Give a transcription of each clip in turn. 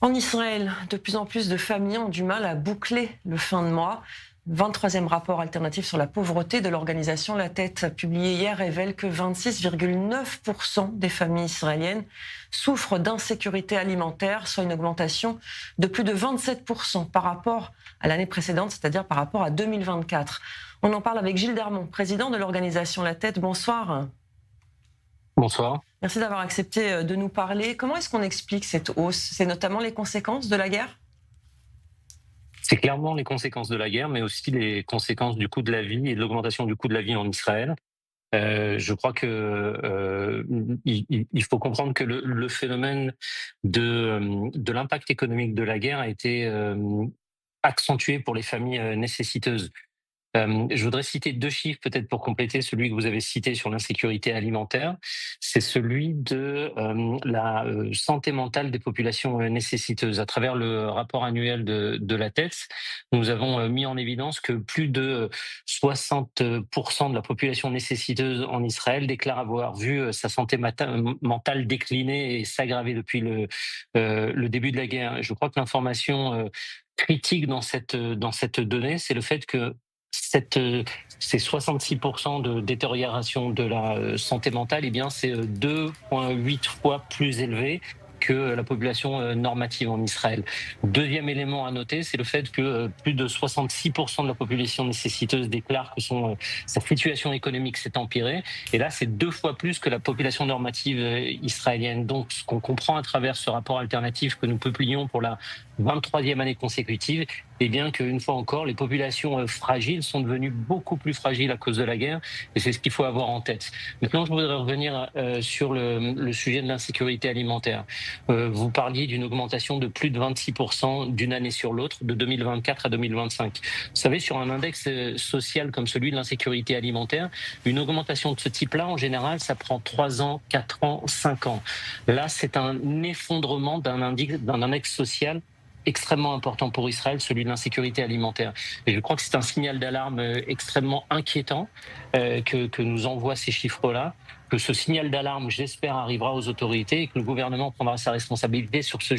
En Israël, de plus en plus de familles ont du mal à boucler le fin de mois. Le 23e rapport alternatif sur la pauvreté de l'organisation La Tête, publié hier, révèle que 26,9% des familles israéliennes souffrent d'insécurité alimentaire, soit une augmentation de plus de 27% par rapport à l'année précédente, c'est-à-dire par rapport à 2024. On en parle avec Gilles Dermont, président de l'organisation La Tête. Bonsoir. Bonsoir. Merci d'avoir accepté de nous parler. Comment est-ce qu'on explique cette hausse? C'est notamment les conséquences de la guerre? C'est clairement les conséquences de la guerre, mais aussi les conséquences du coût de la vie et de l'augmentation du coût de la vie en Israël. Je crois que il faut comprendre que le phénomène de l'impact économique de la guerre a été accentué pour les familles nécessiteuses. Je voudrais citer 2 chiffres peut-être pour compléter celui que vous avez cité sur l'insécurité alimentaire. C'est celui de, la, santé mentale des populations, nécessiteuses. À travers le rapport annuel de la TEDS, nous avons, mis en évidence que plus de 60 de la population nécessiteuse en Israël déclare avoir vu, sa santé mentale décliner et s'aggraver depuis le début de la guerre. Je crois que l'information, critique dans cette donnée, c'est le fait que cette, ces 66% de détérioration de la santé mentale, eh bien, c'est 2,8 fois plus élevé que la population normative en Israël. Deuxième élément à noter, c'est le fait que plus de 66% de la population nécessiteuse déclare que sa situation économique s'est empirée. Et là, c'est 2 fois plus que la population normative israélienne. Donc, ce qu'on comprend à travers ce rapport alternatif que nous publions pour la 23e année consécutive, eh bien qu'une fois encore, les populations fragiles sont devenues beaucoup plus fragiles à cause de la guerre, et c'est ce qu'il faut avoir en tête. Maintenant, je voudrais revenir sur le sujet de l'insécurité alimentaire. Vous parliez d'une augmentation de plus de 26% d'une année sur l'autre, de 2024 à 2025. Vous savez, sur un index social comme celui de l'insécurité alimentaire, une augmentation de ce type-là, en général, ça prend 3 ans, 4 ans, 5 ans. Là, c'est un effondrement d'un index social extrêmement important pour Israël, celui de l'insécurité alimentaire. Et je crois que c'est un signal d'alarme extrêmement inquiétant que nous envoient ces chiffres-là, que ce signal d'alarme, j'espère, arrivera aux autorités et que le gouvernement prendra sa responsabilité sur ce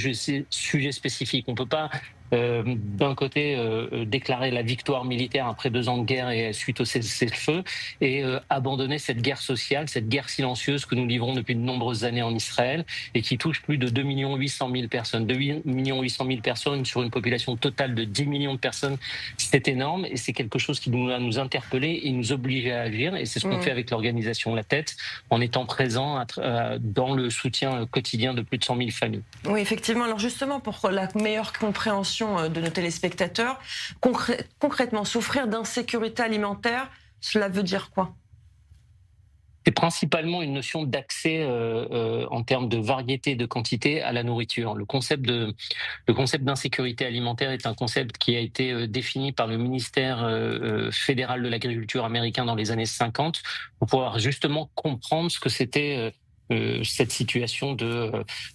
sujet spécifique. On ne peut pas, d'un côté, déclarer la victoire militaire après 2 ans de guerre et suite au cessez-le-feu et abandonner cette guerre sociale, cette guerre silencieuse que nous livrons depuis de nombreuses années en Israël et qui touche plus de 2,8 millions de personnes. 2,8 millions de personnes sur une population totale de 10 millions de personnes, c'est énorme et c'est quelque chose qui doit nous interpeller et nous obliger à agir. Et c'est ce qu'on fait avec l'organisation La Tête, en étant présent dans le soutien quotidien de plus de 100 000 familles. Oui, effectivement. Alors justement, pour la meilleure compréhension de nos téléspectateurs, concrètement, souffrir d'insécurité alimentaire, cela veut dire quoi? C'est principalement une notion d'accès en termes de variété et de quantité à la nourriture. Le concept d'insécurité alimentaire est un concept qui a été défini par le ministère fédéral de l'agriculture américain dans les années 50 pour pouvoir justement comprendre ce que c'était cette situation de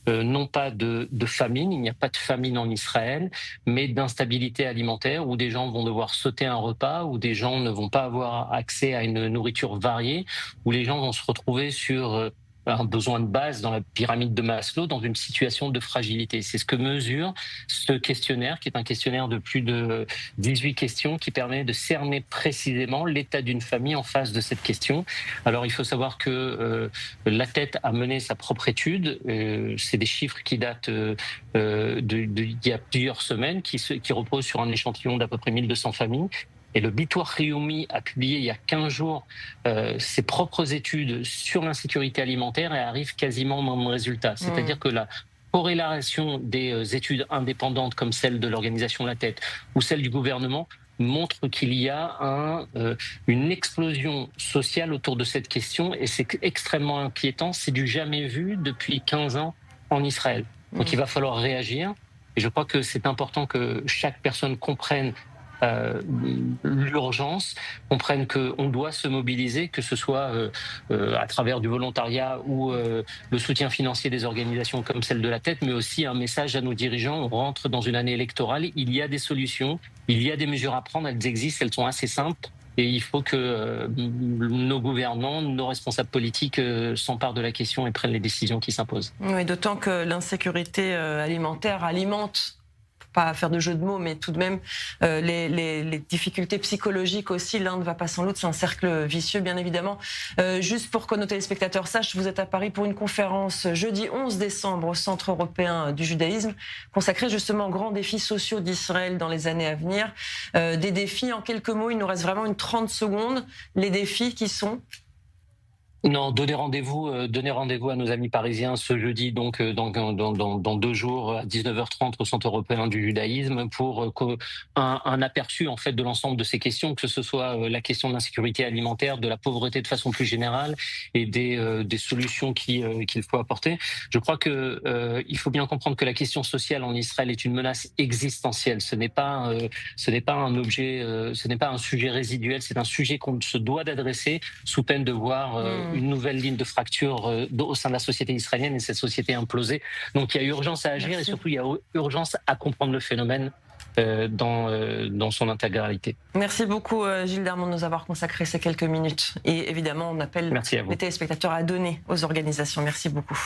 non pas de famine, il n'y a pas de famine en Israël, mais d'instabilité alimentaire où des gens vont devoir sauter un repas, où des gens ne vont pas avoir accès à une nourriture variée, où les gens vont se retrouver sur un besoin de base dans la pyramide de Maslow, dans une situation de fragilité. C'est ce que mesure ce questionnaire, qui est un questionnaire de plus de 18 questions, qui permet de cerner précisément l'état d'une famille en face de cette question. Alors, il faut savoir que La Tête a mené sa propre étude. C'est des chiffres qui datent d'il y a plusieurs semaines, qui reposent sur un échantillon d'à peu près 1200 familles. Et le Bitoire Rioumi a publié il y a 15 jours ses propres études sur l'insécurité alimentaire et arrive quasiment au même résultat. C'est-à-dire que la corrélation des études indépendantes comme celle de l'organisation La Tête ou celle du gouvernement montre qu'il y a une explosion sociale autour de cette question et c'est extrêmement inquiétant. C'est du jamais vu depuis 15 ans en Israël. Donc il va falloir réagir et je crois que c'est important que chaque personne comprenne l'urgence, comprennent qu'on doit se mobiliser, que ce soit à travers du volontariat ou le soutien financier des organisations comme celle de La Tête, mais aussi un message à nos dirigeants. On rentre dans une année électorale, il y a des solutions, il y a des mesures à prendre, elles existent, elles sont assez simples. Et il faut que nos gouvernants, nos responsables politiques s'emparent de la question et prennent les décisions qui s'imposent. Oui, d'autant que l'insécurité alimentaire alimente, pas faire de jeu de mots, mais tout de même, les difficultés psychologiques aussi. L'un ne va pas sans l'autre, c'est un cercle vicieux, bien évidemment. Juste pour que nos téléspectateurs sachent, vous êtes à Paris pour une conférence jeudi 11 décembre au Centre européen du judaïsme, consacrée justement aux grands défis sociaux d'Israël dans les années à venir. Des défis, en quelques mots, il nous reste vraiment une 30 secondes. Les défis qui sont... Non, donnez rendez-vous à nos amis parisiens ce jeudi, donc dans 2 jours à 19h30 au Centre européen du judaïsme pour un aperçu en fait de l'ensemble de ces questions, que ce soit la question de l'insécurité alimentaire, de la pauvreté de façon plus générale et des solutions qu'il faut apporter. Je crois que il faut bien comprendre que la question sociale en Israël est une menace existentielle. Ce n'est pas un objet, ce n'est pas un sujet résiduel, c'est un sujet qu'on se doit d'adresser sous peine de voir une nouvelle ligne de fracture au sein de la société israélienne et cette société implosée. Donc il y a urgence à agir. Merci. Et surtout il y a urgence à comprendre le phénomène dans son intégralité. Merci beaucoup Gilles Darmon de nous avoir consacré ces quelques minutes. Et évidemment on appelle les téléspectateurs à donner aux organisations. Merci beaucoup.